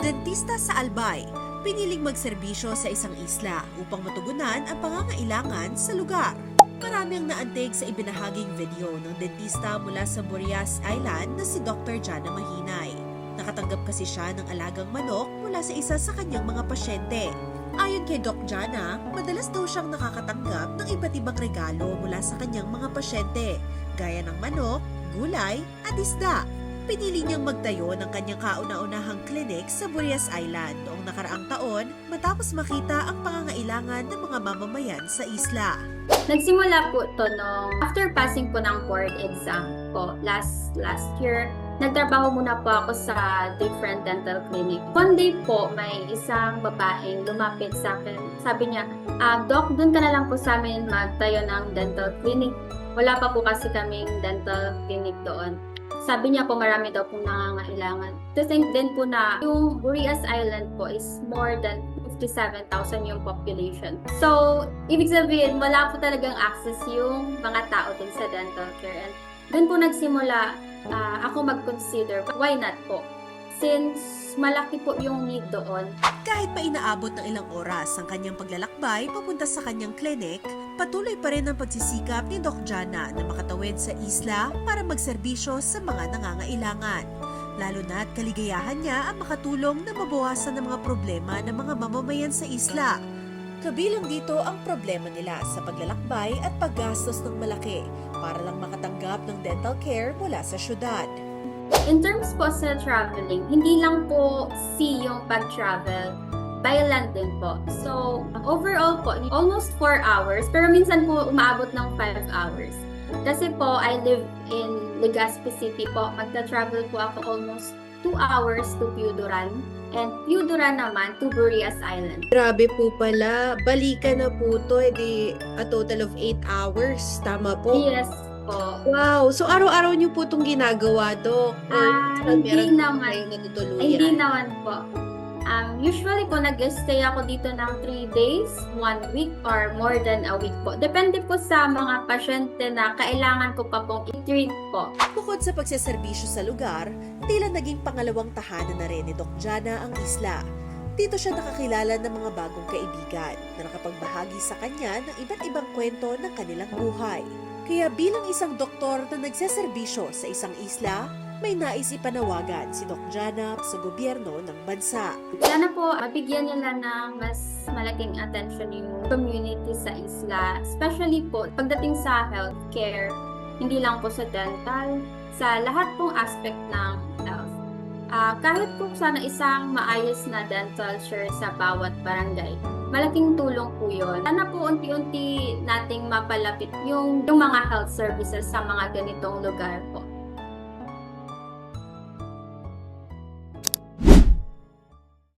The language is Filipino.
Dentista sa Albay, piniling magserbisyo sa isang isla upang matugunan ang pangangailangan sa lugar. Marami ang naantig sa ibinahaging video ng dentista mula sa Burias Island na si Dr. Jana Mahinay. Nakatanggap kasi siya ng alagang manok mula sa isa sa kanyang mga pasyente. Ayon kay Doc Jana, madalas daw siyang nakakatanggap ng iba't ibang regalo mula sa kanyang mga pasyente, gaya ng manok, gulay at isda. Pinili niyang magtayo ng kanyang kauna-unahang klinik sa Burias Island noong nakaraang taon matapos makita ang pangangailangan ng mga mamamayan sa isla. Nagsimula po to nung after passing po ng board exam po last year. Nagtrabaho muna po ako sa different dental clinic. One day po, may isang babaeng lumapit sa akin. Sabi niya, Doc, dun ka na lang po sa amin magtayo ng dental clinic. Wala pa po kasi kaming dental clinic doon. Sabi niya po marami daw pong nangangailangan. To think din po na yung Burias Island po is more than 57,000 yung population. So, ibig sabihin, wala po talagang access yung mga tao din sa dental care. And doon po nagsimula ako mag-consider, why not po? Since malaki po yung need doon. Kahit pa inaabot ng ilang oras ang kanyang paglalakbay papunta sa kanyang klinik, patuloy pa rin ang pagsisikap ni Doc Jana na makatawid sa isla para magserbisyo sa mga nangangailangan. Lalo na't kaligayahan niya ang makatulong na mabawasan ng mga problema ng mga mamamayan sa isla. Kabilang dito ang problema nila sa paglalakbay at paggastos ng malaki para lang makatanggap ng dental care mula sa syudad. In terms po sa traveling, hindi lang po yung pag-travel, by land din po. So, overall po, almost 4 hours, pero minsan po umaabot ng 5 hours. Kasi po, I live in Legazpi City po. Magta-travel po ako almost 2 hours to Piuduran. And Piuduran naman to Burias Island. Grabe po pala. Balikan na po to. Edi a total of 8 hours. Tama po? Yes po. Wow. So, araw-araw niyo po itong ginagawa, Dok? Hindi naman. Kayo natutuluyan? Hindi naman po. Usually po, nag-stay ako dito ng 3 days, 1 week, or more than a week po. Depende po sa mga pasyente na kailangan ko pa pong i-treat po. Bukod sa pagseserbisyo sa lugar, tila naging pangalawang tahanan na rin ni Doc Jana ang isla. Dito siya nakakilala ng mga bagong kaibigan na nakapagbahagi sa kanya ng iba't ibang kwento ng kanilang buhay. Kaya bilang isang doktor na nagseserbisyo sa isang isla, may nais ipanawagan si Doc Jana sa gobyerno ng bansa. Sana po mabigyan nila ng mas malaking attention yung community sa isla. Especially po pagdating sa healthcare, hindi lang po sa dental, sa lahat pong aspect ng health. Kahit po sana isang maayos na dental care sa bawat barangay, malaking tulong po yun. Sana po unti-unti nating mapalapit yung mga health services sa mga ganitong lugar po.